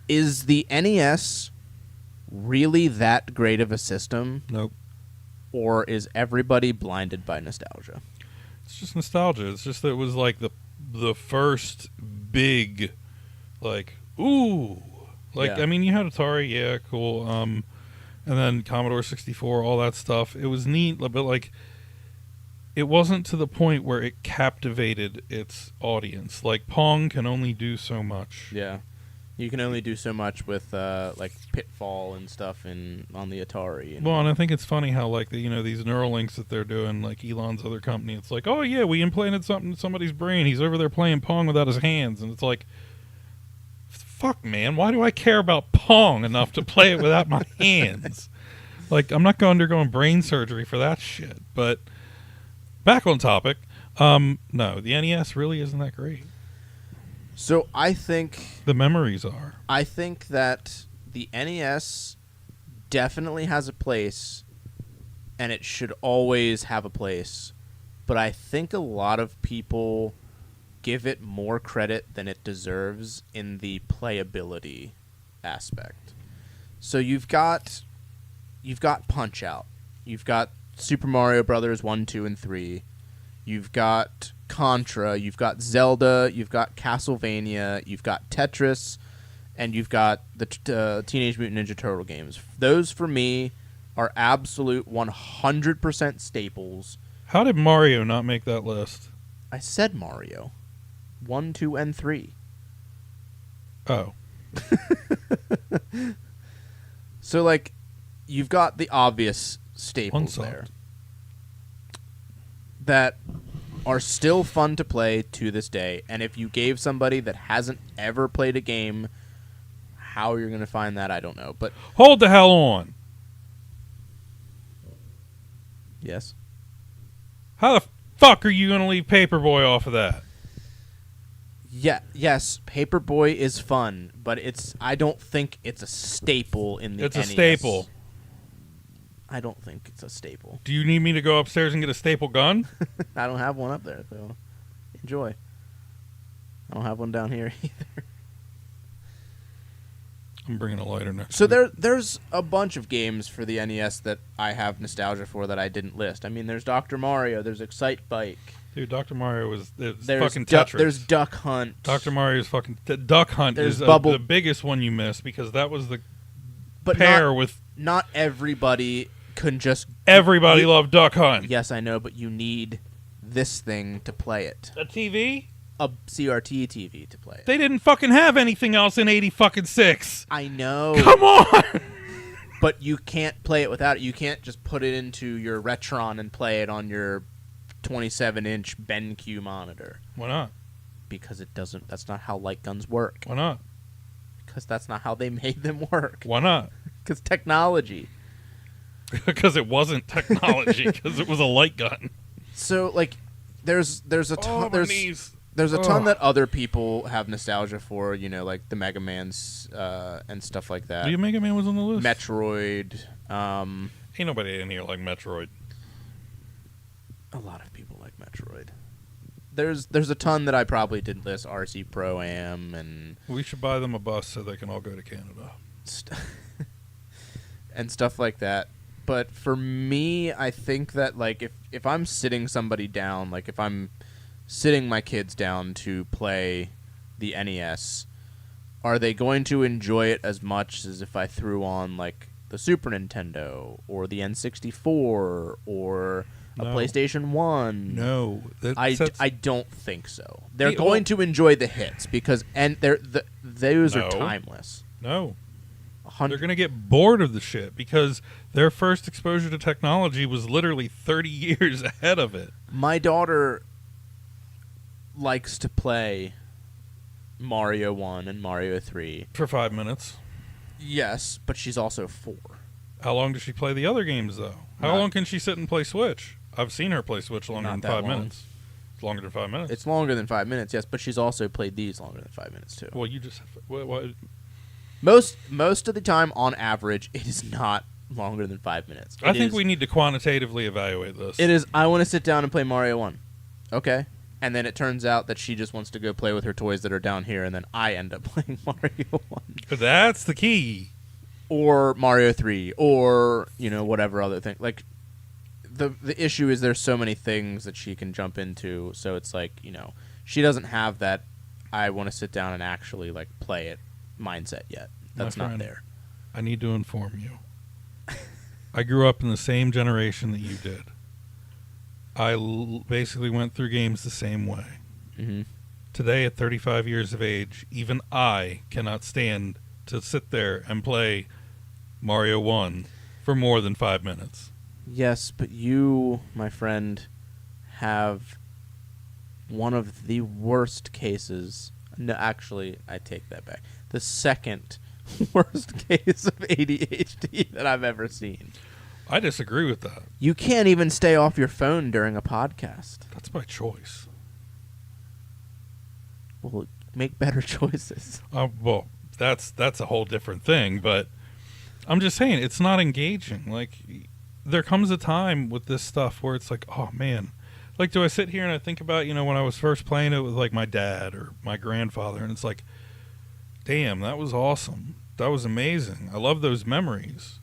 Is the NES really that great of a system? Nope. Or is everybody blinded by nostalgia? It's just nostalgia. It's just that it was like the first big, like, ooh. Like, Yeah. I mean, you had Atari, yeah, cool. And then Commodore 64, all that stuff. It was neat, but, like, it wasn't to the point where it captivated its audience. Like, Pong can only do so much. Yeah. You can only do so much with, like, Pitfall and stuff on the Atari. Well, and I think it's funny how, like, these Neuralinks that they're doing, like Elon's other company, it's like, oh, yeah, we implanted something in somebody's brain. He's over there playing Pong without his hands. And it's like, fuck, man, why do I care about Pong enough to play it without my hands? Like, I'm not undergoing brain surgery for that shit. But back on topic, no, the NES really isn't that great. So I think the memories are. I think that the NES definitely has a place, and it should always have a place. But I think a lot of people give it more credit than it deserves in the playability aspect. So you've got Punch-Out. You've got Super Mario Brothers 1, 2, and 3. You've got Contra, you've got Zelda, you've got Castlevania, you've got Tetris, and you've got the Teenage Mutant Ninja Turtle games. Those, for me, are absolute 100% staples. How did Mario not make that list? I said Mario. 1, 2, and 3. Oh. So, like, you've got the obvious staples Unsolved. there that are still fun to play to this day. And if you gave somebody that hasn't ever played a game, how you're going to find that, I don't know. But hold the hell on. yes. How the fuck are you going to leave Paperboy off of that? Yeah, yes, Paperboy is fun, but I don't think it's a staple in the NES. It's a staple. I don't think it's a staple. Do you need me to go upstairs and get a staple gun? I don't have one up there, so enjoy. I don't have one down here either. I'm bringing a lighter next. So there's a bunch of games for the NES that I have nostalgia for that I didn't list. I mean, there's Dr. Mario, there's Excite Bike. Dude, Dr. Mario was There's fucking Tetris. There's Duck Hunt. Dr. Mario's fucking Duck Hunt There's is Bubble- the biggest one you missed because that was the But pair with not everybody can just... everybody loved Duck Hunt. Yes, I know, but you need this thing to play it. A TV? A CRT TV to play it. They didn't fucking have anything else in 86. I know. Come on! But you can't play it without it. You can't just put it into your Retron and play it on your 27-inch BenQ monitor. Why not? Because it doesn't. That's not how light guns work. Why not? Because that's not how they made them work. Why not? Because technology. Because it wasn't technology. Because it was a light gun. So like, there's a ton. my knees. There's a ton that other people have nostalgia for, you know, like the Mega Mans and stuff like that. Do Mega Man was on the list? Metroid. Ain't nobody in here like Metroid. A lot of people like Metroid. There's a ton that I probably didn't list. RC Pro-Am and... We should buy them a bus so they can all go to Canada. And stuff like that. But for me, I think that, like, if I'm sitting somebody down, like if I'm sitting my kids down to play the NES, are they going to enjoy it as much as if I threw on, like, the Super Nintendo or the N64 or a PlayStation 1? No. I don't think so. They're going to enjoy the hits because those are timeless. No. They're going to get bored of the shit because their first exposure to technology was literally 30 years ahead of it. My daughter likes to play Mario 1 and Mario 3. For 5 minutes. Yes, but she's also 4. How long does she play the other games, though? How long can she sit and play Switch? I've seen her play Switch longer than 5 minutes. It's longer than 5 minutes. It's longer than 5 minutes, yes, but she's also played these longer than 5 minutes, too. Well, you just... What? Most of the time, on average, it is not longer than 5 minutes. I think we need to quantitatively evaluate this. It is, I want to sit down and play Mario 1. Okay. And then it turns out that she just wants to go play with her toys that are down here, and then I end up playing Mario 1. That's the key. Or Mario 3, or, whatever other thing. Like, the issue is there's so many things that she can jump into, so it's like, she doesn't have that I want to sit down and actually, like, play it mindset yet. That's not there. I need to inform you. I grew up in the same generation that you did. I basically went through games the same way. Mm-hmm. Today, at 35 years of age, even I cannot stand to sit there and play Mario 1 for more than 5 minutes. Yes, but you, my friend, have one of the worst cases. No, actually, I take that back. The second worst case of ADHD that I've ever seen. I disagree with that. You can't even stay off your phone during a podcast. That's by choice. Well, make better choices. Well, that's a whole different thing, but I'm just saying it's not engaging. Like, there comes a time with this stuff where it's like, oh man, like, do I sit here and I think about, when I was first playing it with like my dad or my grandfather, and it's like, damn, that was awesome. That was amazing. I love those memories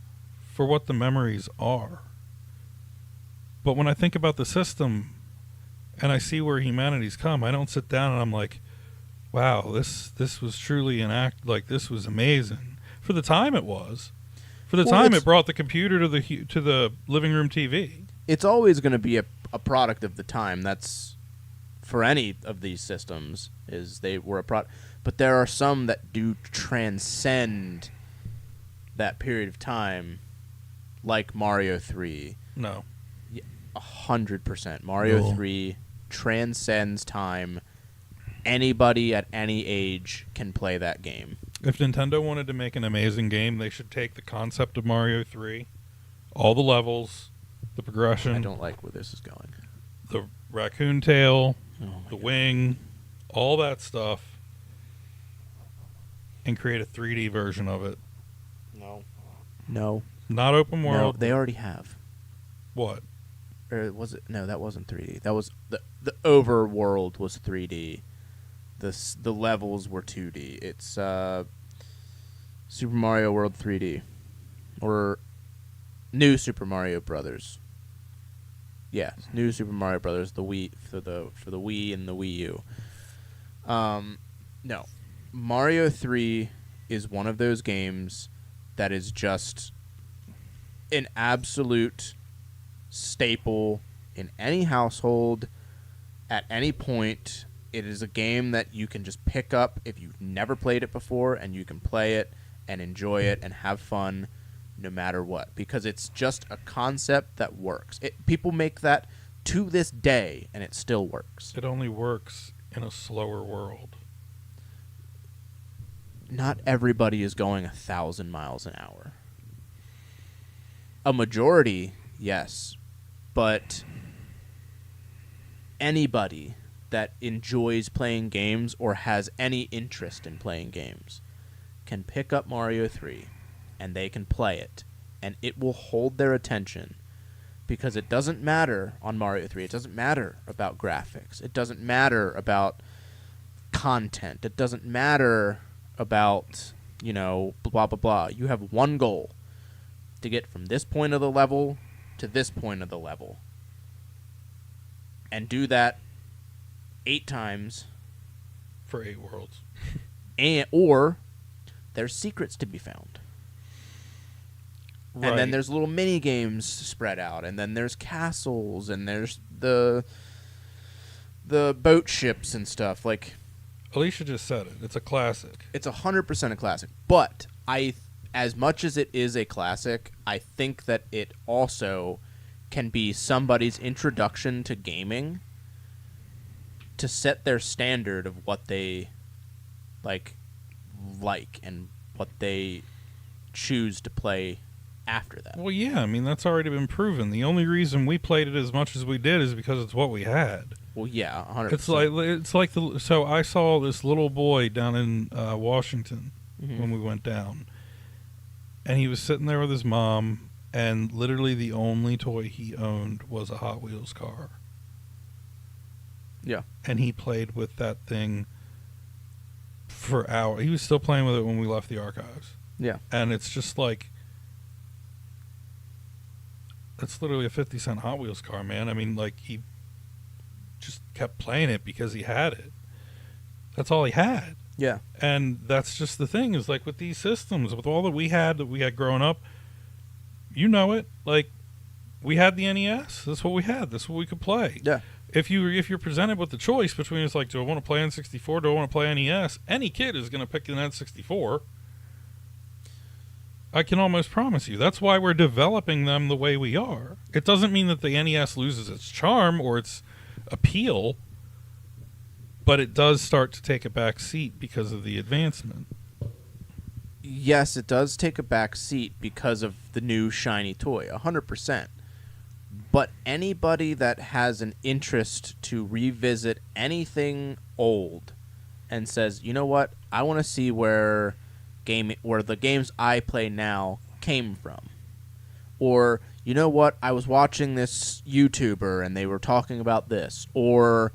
for what the memories are. But when I think about the system and I see where humanity's come, I don't sit down and I'm like, wow, this was truly an act, like, this was amazing. For the time it was. For the time it brought the computer to the living room TV. It's always going to be a product of the time. That's for any of these systems, is they were a product. But there are some that do transcend that period of time, like Mario 3. No. 100%. Mario 3 transcends time. Anybody at any age can play that game. If Nintendo wanted to make an amazing game, they should take the concept of Mario 3, all the levels, the progression. I don't like where this is going. The raccoon tail, the wing, all that stuff, and create a 3D version of it. No. Not open world. No, they already have. What? Or was it? No, that wasn't 3D. That was the overworld was 3D. The levels were 2D. It's Super Mario World 3D, or New Super Mario Brothers. Yeah, New Super Mario Brothers. The Wii for the Wii and the Wii U. No, Mario 3 is one of those games that is just an absolute staple in any household at any point. It is a game that you can just pick up if you've never played it before, and you can play it and enjoy it and have fun no matter what, because it's just a concept that works. People make that to this day, and it still works. It only works in a slower world. Not everybody is going 1,000 miles an hour. A majority, yes, but anybody that enjoys playing games or has any interest in playing games can pick up Mario 3 and they can play it, and it will hold their attention, because it doesn't matter on Mario 3. It doesn't matter about graphics. It doesn't matter about content. It doesn't matter about, blah, blah, blah. You have one goal: to get from this point of the level to this point of the level. And do that 8 times. For 8 worlds. Or there's secrets to be found. Right. And then there's little mini games spread out, and then there's castles, and there's the boat ships and stuff. Like, Alicia just said it. It's a classic. It's 100% a classic. But as much as it is a classic, I think that it also can be somebody's introduction to gaming, to set their standard of what they like and what they choose to play after that. Well, yeah, I mean, that's already been proven. The only reason we played it as much as we did is because it's what we had. Well, yeah, 100%. It's like so I saw this little boy down in Washington when we went down, and he was sitting there with his mom, and literally the only toy he owned was a Hot Wheels car. Yeah. And he played with that thing for hours. He was still playing with it when we left the archives. Yeah. And it's just like, it's literally a 50-cent Hot Wheels car, man. I mean, like, he just kept playing it because he had it. That's all he had. Yeah. And that's just the thing, is like with these systems, with all that we had growing up, you know it. Like, we had the NES. That's what we had. That's what we could play. Yeah. If you're presented with the choice between, it's like, do I want to play N64? Do I want to play NES? Any kid is going to pick an N64. I can almost promise you. That's why we're developing them the way we are. It doesn't mean that the NES loses its charm or its appeal, but it does start to take a back seat because of the advancement. Yes, it does take a back seat because of the new shiny toy, 100%. But anybody that has an interest to revisit anything old and says, you know what, I want to see where the games I play now came from. Or, you know what, I was watching this YouTuber and they were talking about this. Or,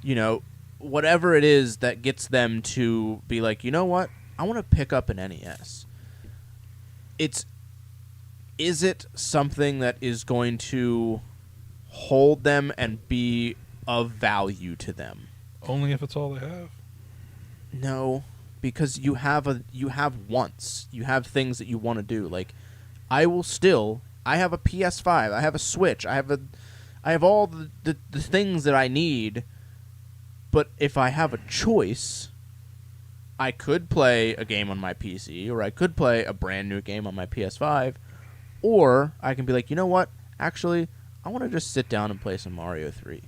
you know, whatever it is that gets them to be like, you know what, I want to pick up an NES. Is it something that is going to hold them and be of value to them? Only if it's all they have. No, because you have wants. You have things that you want to do. Like, I have a PS5, I have a Switch, I have all the things that I need. But if I have a choice, I could play a game on my PC, or I could play a brand new game on my PS5, or I can be like, you know what? Actually, I want to just sit down and play some Mario 3.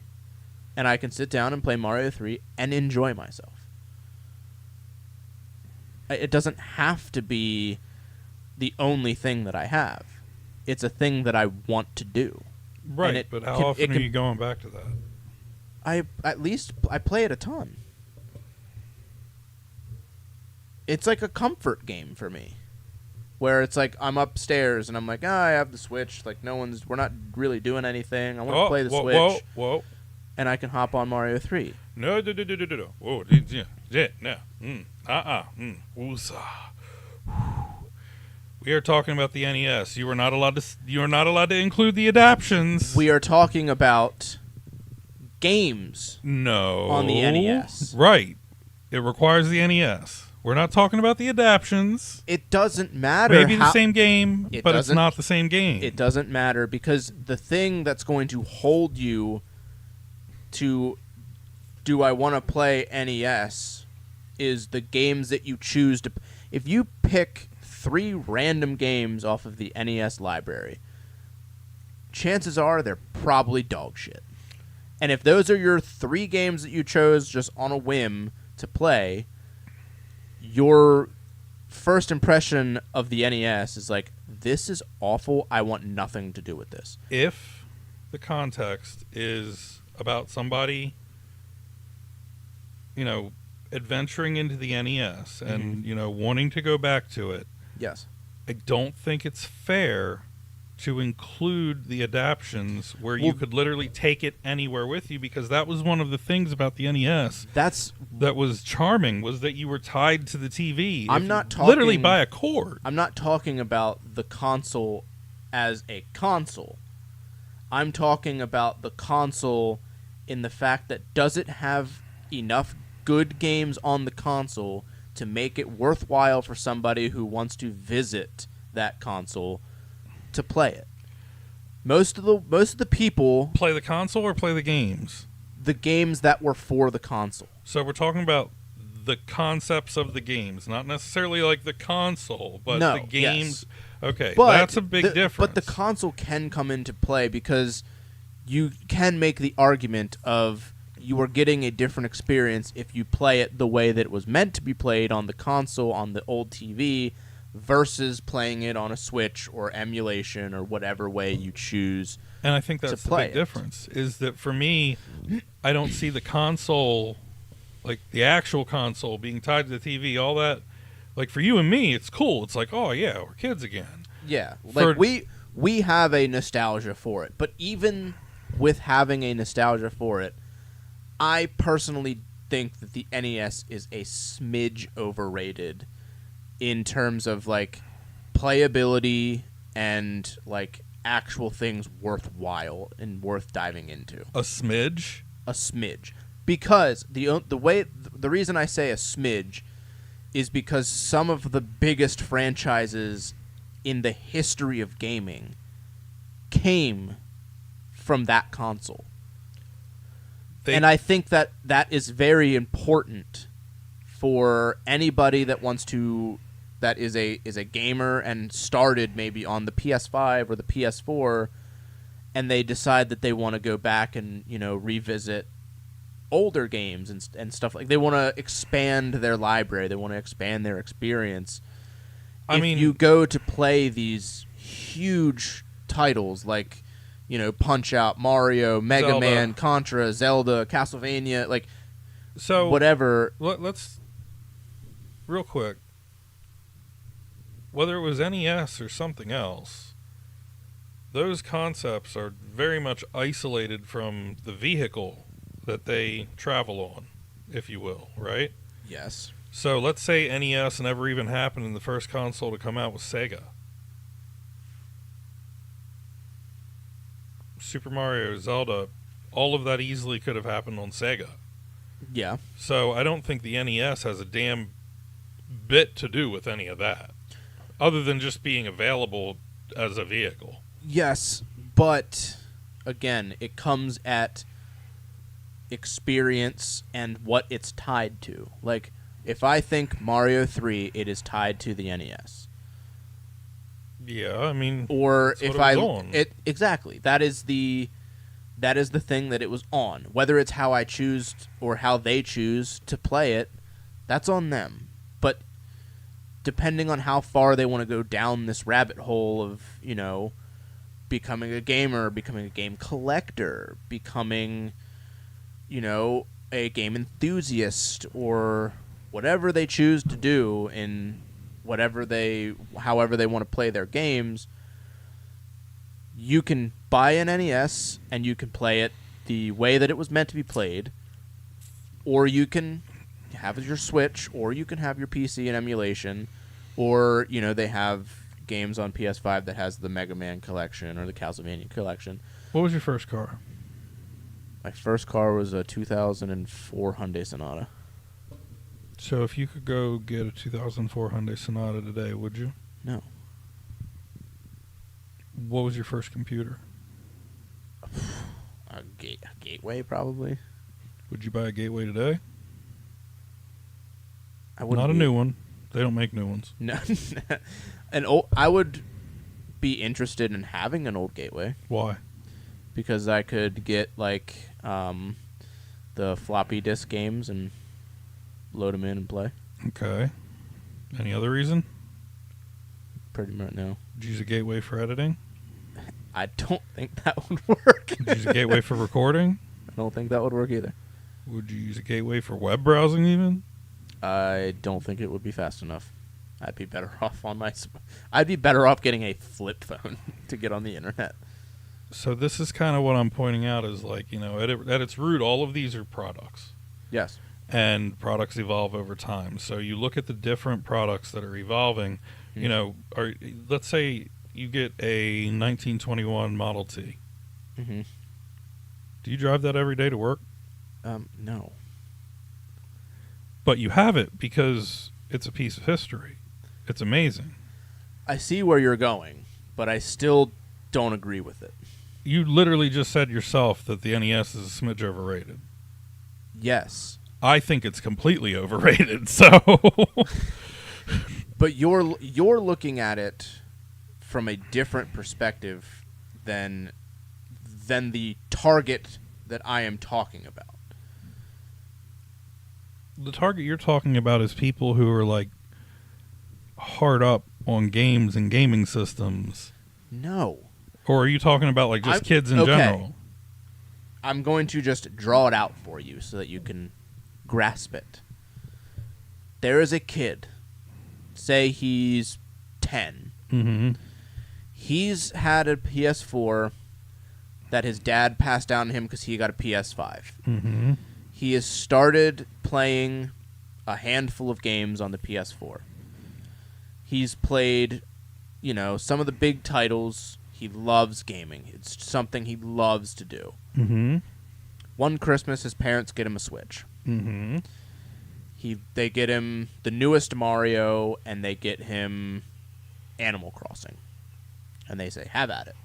And I can sit down and play Mario 3 and enjoy myself. It doesn't have to be the only thing that I have. It's a thing that I want to do. Right, but how often are you going back to that? I play it a ton. It's like a comfort game for me, where it's like I'm upstairs and I'm like, I have the Switch. Like, we're not really doing anything. I want to play the Switch. Whoa. And I can hop on Mario 3. No. Whoa, yeah, no. Woosah. We are talking about the NES. You are not allowed to include the adaptions. We are talking about games. No. On the NES. Right. It requires the NES. We're not talking about the adaptions. It doesn't matter. Maybe the same game, but it's doesn't- not the same game. It doesn't matter, because the thing that's going to hold you to, do I want to play NES, is the games that you choose to. If you pick 3 random games off of the NES library, chances are they're probably dog shit. And if those are your 3 games that you chose just on a whim to play, your first impression of the NES is like, this is awful, I want nothing to do with this. If the context is about somebody, adventuring into the NES and, wanting to go back to it, Yes. I don't think it's fair to include the adaptions where you could literally take it anywhere with you, because that was one of the things about the NES that was charming, was that you were tied to the TV. I'm not talking literally by a cord. I'm not talking about the console as a console. I'm talking about the console in the fact that, does it have enough good games on the console to make it worthwhile for somebody who wants to visit that console to play it? Most of the people play the console or play the games. The games that were for the console. So we're talking about the concepts of the games, not necessarily like the console, but the games. Yes. Okay, but that's a big difference. But the console can come into play, because you can make the argument of, you are getting a different experience if you play it the way that it was meant to be played on the console, on the old TV, versus playing it on a Switch or emulation or whatever way you choose. And I think that's the big difference, is that for me, I don't see the console, like the actual console, being tied to the TV, all that. Like, for you and me, it's cool. It's like, oh yeah, we're kids again. Yeah, like we have a nostalgia for it. But even with having a nostalgia for it, I personally think that the NES is a smidge overrated in terms of like playability and like actual things worthwhile and worth diving into. A smidge? A smidge. Because the reason I say a smidge is because some of the biggest franchises in the history of gaming came from that console. And I think that is very important for anybody that wants to, that is a gamer and started maybe on the PS5 or the PS4, and they decide that they want to go back and, you know, revisit older games and stuff. Like, they want to expand their library, they want to expand their experience. If you go to play these huge titles like, you know, Punch-Out!, Mario, Mega Zelda. Man, Contra, Zelda, Castlevania, like, so whatever. Let's real quick. Whether it was NES or something else, those concepts are very much isolated from the vehicle that they travel on, if you will, right? Yes. So let's say NES never even happened and the first console to come out was Sega. Super Mario, Zelda, all of that easily could have happened on Sega. Yeah. So I don't think the NES has a damn bit to do with any of that, other than just being available as a vehicle. Yes, but again, it comes at experience and what it's tied to. Like, if I think Mario 3, it is tied to the NES. Yeah, I mean, or if exactly, that is the thing that it was on. Whether it's how I choose or how they choose to play it, that's on them. But depending on how far they want to go down this rabbit hole of, you know, becoming a gamer, becoming a game collector, becoming, you know, a game enthusiast, or whatever they choose to do in however they want to play their games, you can buy an NES and you can play it the way that it was meant to be played, or you can have your Switch, or you can have your PC and emulation, or, you know, they have games on PS5 that has the Mega Man collection or the Castlevania collection. What was your first car? My first car was a 2004 Hyundai Sonata. So if you could go get a 2004 Hyundai Sonata today, would you? No. What was your first computer? A Gateway, probably. Would you buy a Gateway today? Not a new one. They don't make new ones. No. I would be interested in having an old Gateway. Why? Because I could get, like, the floppy disk games and load them in and play. Okay. Any other reason? Pretty much, no. Did you use a Gateway for editing? I don't think that would work. Would you use a Gateway for recording? I don't think that would work either. Would you use a Gateway for web browsing even? I don't think it would be fast enough. I'd be better off I'd be better off getting a flip phone to get on the internet. So this is kind of what I'm pointing out is, like, you know, at its root, all of these are products. Yes. And products evolve over time. So you look at the different products that are evolving, you know, let's say you get a 1921 Model T. Mm-hmm. Do you drive that every day to work? No. But you have it because it's a piece of history. It's amazing. I see where you're going, but I still don't agree with it. You literally just said yourself that the NES is a smidge overrated. Yes. I think it's completely overrated, so... But you're looking at it from a different perspective than the target that I am talking about. The target you're talking about is people who are, like, hard up on games and gaming systems. No. Or are you talking about, like, just kids in general? I'm going to just draw it out for you so that you can grasp it. There is a kid. Say he's 10. Mm-hmm. He's had a PS4 that his dad passed down to him because he got a PS5. Mm-hmm. he has started playing a handful of games on the PS4. He's played, some of the big titles. He loves gaming. It's something he loves to do. Mm-hmm. One Christmas, his parents get him a Switch. Mm-hmm. They get him the newest Mario, and they get him Animal Crossing. And they say, have at it.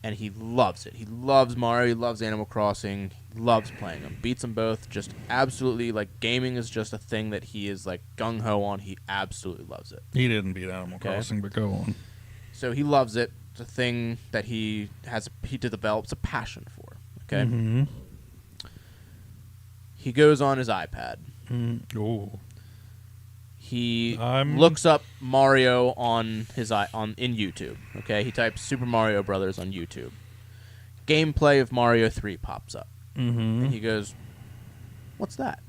And he loves it. He loves Mario. He loves Animal Crossing. He loves playing them. Beats them both. Just absolutely, gaming is just a thing that he is, gung-ho on. He absolutely loves it. He didn't beat Animal Crossing, but go on. So he loves it. It's a thing that he develops a passion for. Okay? Mm-hmm. He goes on his iPad. Oh. He looks up Mario in YouTube. Okay, he types Super Mario Brothers on YouTube. Gameplay of Mario 3 pops up, and he goes, "What's that?"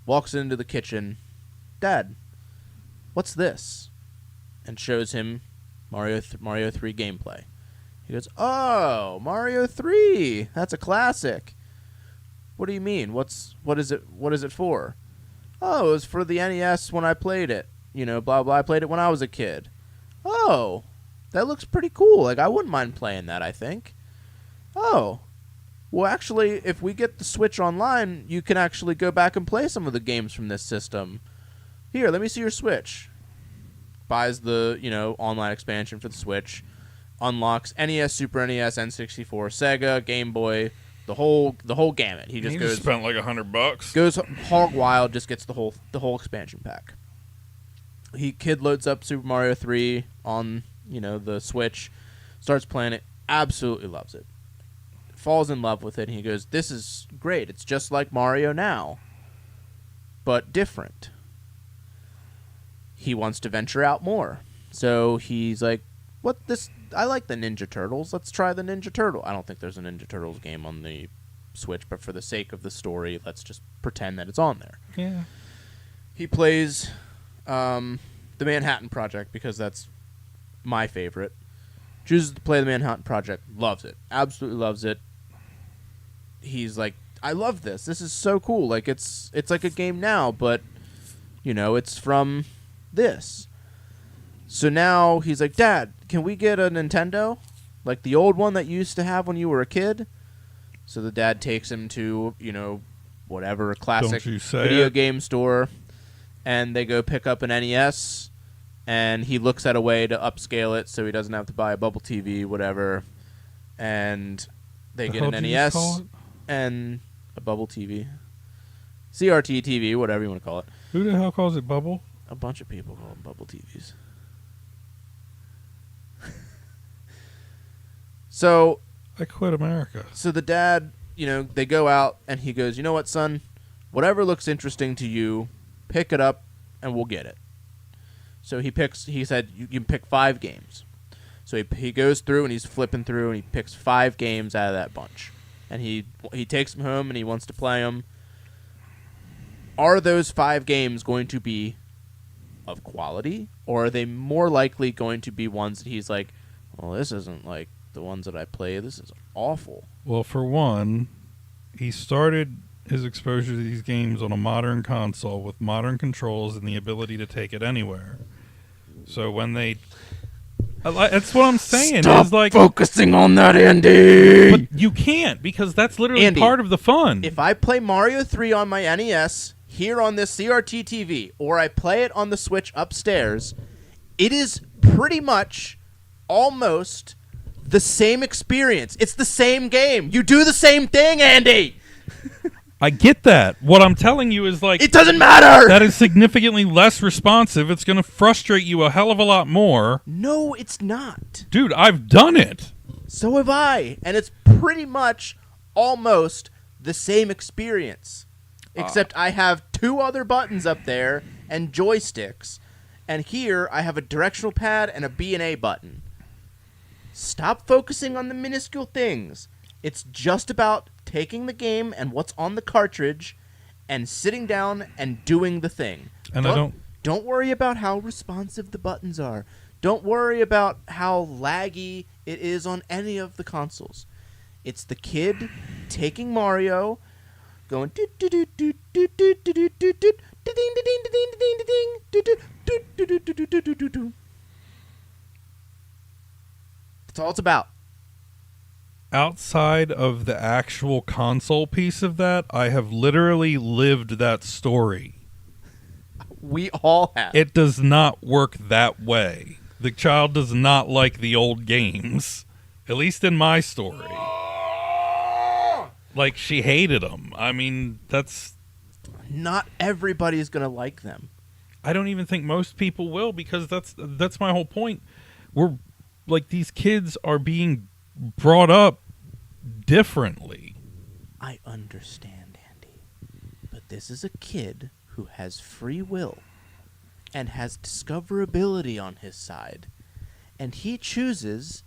Walks into the kitchen, "Dad, what's this?" And shows him Mario 3 gameplay. He goes, "Oh, Mario 3, that's a classic. What do you mean? What is it for?" "Oh, it was for the NES when I played it. Blah, blah. I played it when I was a kid." "Oh, that looks pretty cool. I wouldn't mind playing that, I think." "Oh, well, actually, if we get the Switch online, you can actually go back and play some of the games from this system. Here, let me see your Switch." Buys the, online expansion for the Switch. Unlocks NES, Super NES, N64, Sega, Game Boy, the whole gamut. He just spent like $100. Goes hog wild, just gets the whole expansion pack. Kid loads up Super Mario 3 on, the Switch, starts playing it, absolutely loves it. Falls in love with it, and he goes, "This is great. It's just like Mario now, but different." He wants to venture out more. So he's like, I like the Ninja Turtles. Let's try the Ninja Turtle. I don't think there's a Ninja Turtles game on the Switch, but for the sake of the story, let's just pretend that it's on there. Yeah. He plays the Manhattan Project because that's my favorite. Chooses to play the Manhattan Project. Loves it. Absolutely loves it. He's like, "I love this. This is so cool. It's like a game now, but, it's from this." So now he's like, "Dad, can we get a Nintendo? Like the old one that you used to have when you were a kid?" So the dad takes him to, whatever, a classic video game store. And they go pick up an NES. And he looks at a way to upscale it so he doesn't have to buy a bubble TV, whatever. And they get an NES and a bubble TV. CRT TV, whatever you want to call it. Who the hell calls it bubble? A bunch of people call them bubble TVs. So I quit America. So the dad, they go out and he goes, "You know what, son? Whatever looks interesting to you, pick it up and we'll get it." So he said, "You can pick 5 games." So he goes through and he's flipping through and he picks 5 games out of that bunch. And he takes them home and he wants to play them. Are those 5 games going to be of quality? Or are they more likely going to be ones that he's like, "Well, this isn't like the ones that I play. This is awful"? Well, for one, he started his exposure to these games on a modern console with modern controls and the ability to take it anywhere. So when that's what I'm saying. Stop is like focusing on that, Andy. But you can't, because that's literally Andy, part of the fun. If I play Mario 3 on my NES here on this CRT TV, or I play it on the Switch upstairs, it is pretty much almost the same experience. It's the same game. You do the same thing, Andy. I get that. What I'm telling you is it doesn't matter. That is significantly less responsive. It's going to frustrate you a hell of a lot more. No, it's not. Dude, I've done it. So have I. And it's pretty much almost the same experience. Except I have 2 other buttons up there and joysticks. And here I have a directional pad and a B and A button. Stop focusing on the minuscule things. It's just about taking the game and what's on the cartridge and sitting down and doing the thing. And Don't worry about how responsive the buttons are. Don't worry about how laggy it is on any of the consoles. It's the kid taking Mario, going do do do do do do do do do do ding ding ding ding ding ding do do do do do do do do do. That's all it's about. Outside of the actual console piece of that, I have literally lived that story. We all have. It does not work that way. The child does not like the old games, at least in my story. Like, she hated them. I mean, that's... Not everybody's going to like them. I don't even think most people will, because that's my whole point. We're, like, these kids are being brought up differently. I understand, Andy. But this is a kid who has free will and has discoverability on his side. And he chooses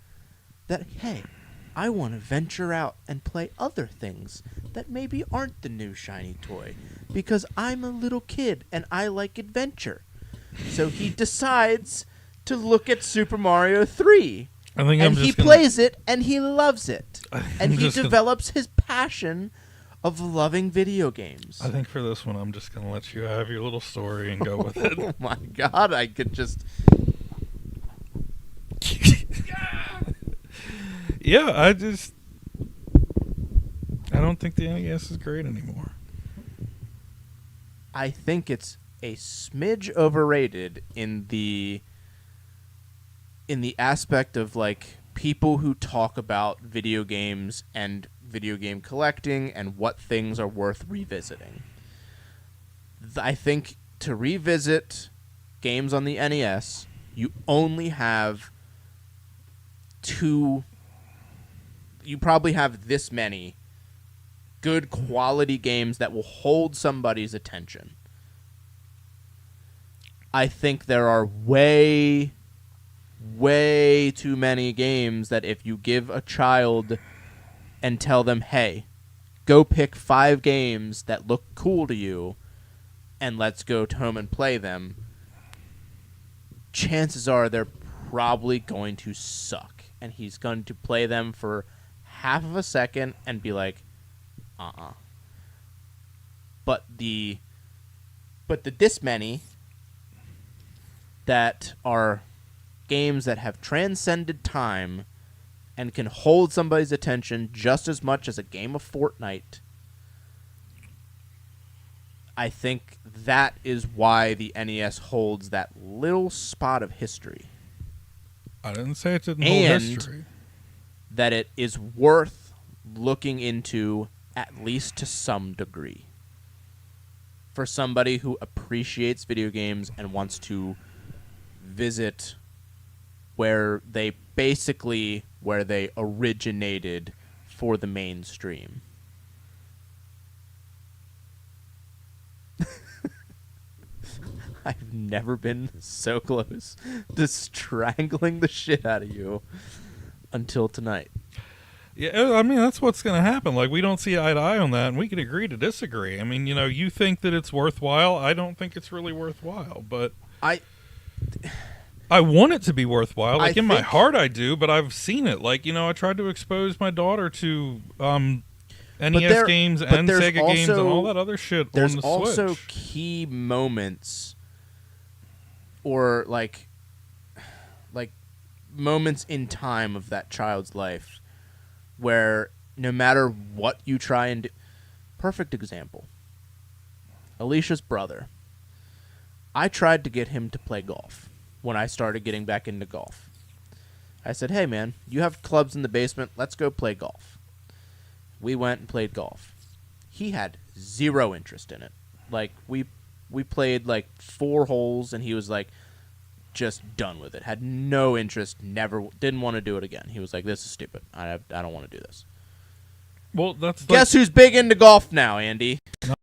that, hey, I want to venture out and play other things that maybe aren't the new shiny toy because I'm a little kid and I like adventure. So he decides to look at Super Mario 3. And he plays it and he loves it. And he develops his passion of loving video games. I think for this one, I'm just going to let you have your little story and go with it. Oh my God, I could just... Yeah, I don't think the NES is great anymore. I think it's a smidge overrated in the aspect of, like, people who talk about video games and video game collecting and what things are worth revisiting. I think to revisit games on the NES, you only have you probably have this many good quality games that will hold somebody's attention. I think there are way too many games that if you give a child and tell them, hey, go pick 5 games that look cool to you and let's go home and play them, chances are they're probably going to suck. And he's going to play them for half of a second and be like, But the this many that are games that have transcended time and can hold somebody's attention just as much as a game of Fortnite, I think that is why the NES holds that little spot of history. I didn't say it didn't hold history. That it is worth looking into at least to some degree for somebody who appreciates video games and wants to visit where they originated for the mainstream. I've never been so close to strangling the shit out of you until tonight. Yeah, I mean, that's what's going to happen. Like, we don't see eye to eye on that, and we can agree to disagree. I mean, you think that it's worthwhile. I don't think it's really worthwhile, but I want it to be worthwhile. Like, in my heart, I do, but I've seen it. Like, I tried to expose my daughter to NES games and Sega games and all that other shit on the Switch. There's also key moments or, like moments in time of that child's life where no matter what you try and do... Perfect example. Alicia's brother. I tried to get him to play golf when I started getting back into golf. I said, hey, man, you have clubs in the basement. Let's go play golf. We went and played golf. He had zero interest in it. Like, we played, like, 4 holes, and he was, like, just done with it. Had no interest, didn't want to do it again. He was like, this is stupid. I don't want to do this. Well, that's... Guess who's big into golf now, Andy? Not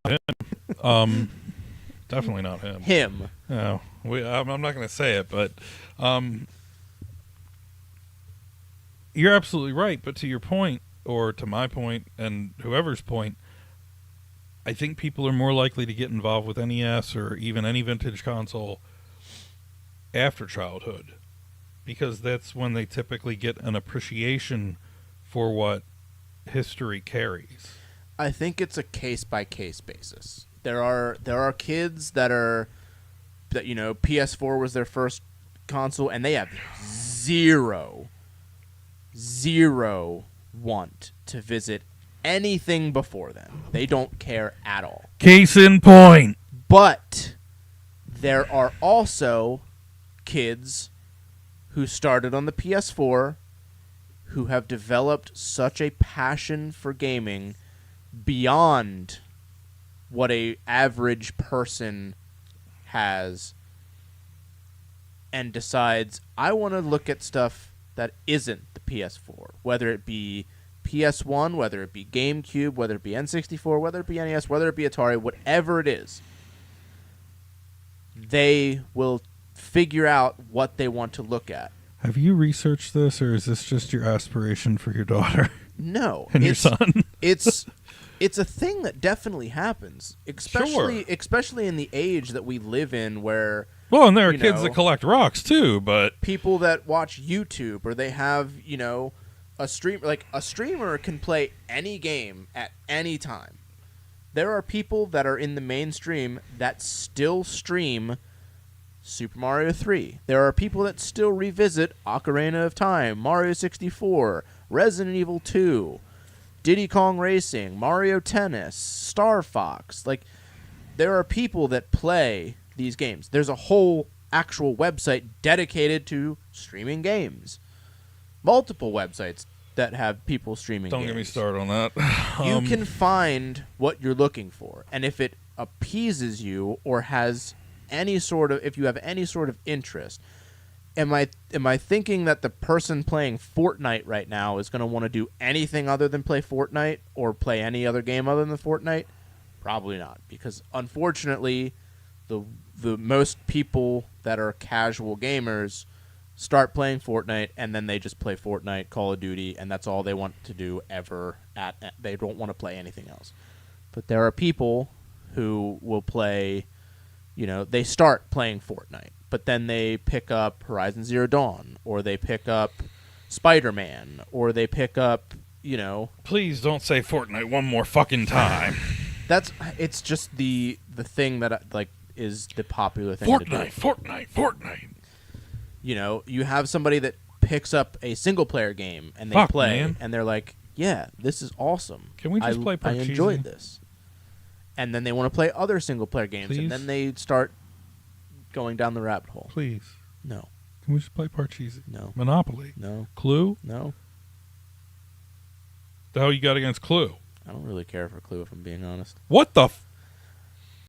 him. Definitely not him. Him. No. I'm not going to say it, but... you're absolutely right, but to your point, or to my point, and whoever's point, I think people are more likely to get involved with NES or even any vintage console after childhood, because that's when they typically get an appreciation for what history carries? I think it's a case by case basis. There are kids that PS4 was their first console and they have zero want to visit anything before then. They don't care at all. Case in point. But there are also kids who started on the PS4 who have developed such a passion for gaming beyond what a average person has and decides, I want to look at stuff that isn't the PS4, whether it be PS1, whether it be GameCube, whether it be N64, whether it be NES, whether it be Atari, whatever it is. They will figure out what they want to look at. Have you researched this, or is this just your aspiration for your daughter? No. And your son? It's a thing that definitely happens, especially in the age that we live in where... Well, and there are kids that collect rocks, too, but... People that watch YouTube, or they have, a stream... Like, a streamer can play any game at any time. There are people that are in the mainstream that still stream Super Mario 3. There are people that still revisit Ocarina of Time, Mario 64, Resident Evil 2, Diddy Kong Racing, Mario Tennis, Star Fox. Like, there are people that play these games. There's a whole actual website dedicated to streaming games. Multiple websites that have people streaming games. Don't get me started on that. You can find what you're looking for, and if it appeases you or has if you have any sort of interest, am I thinking that the person playing Fortnite right now is going to want to do anything other than play Fortnite or play any other game other than Fortnite? Probably not, because unfortunately, the most people that are casual gamers start playing Fortnite and then they just play Fortnite, Call of Duty, and that's all they want to do ever. They don't want to play anything else. But there are people who will play, they start playing Fortnite, but then they pick up Horizon Zero Dawn, or they pick up Spider-Man, or they pick up, Please don't say Fortnite one more fucking time. It's just the thing that is the popular thing to do. Fortnite. You have somebody that picks up a single-player game and they play, man. And they're like, yeah, this is awesome. Can we just play Parcheesi? I enjoyed this. And then they want to play other single-player games, Please? and then they start going down the rabbit hole. Please. No. Can we just play Parcheesi? No. Monopoly? No. Clue? No. The hell you got against Clue? I don't really care for Clue, if I'm being honest. What the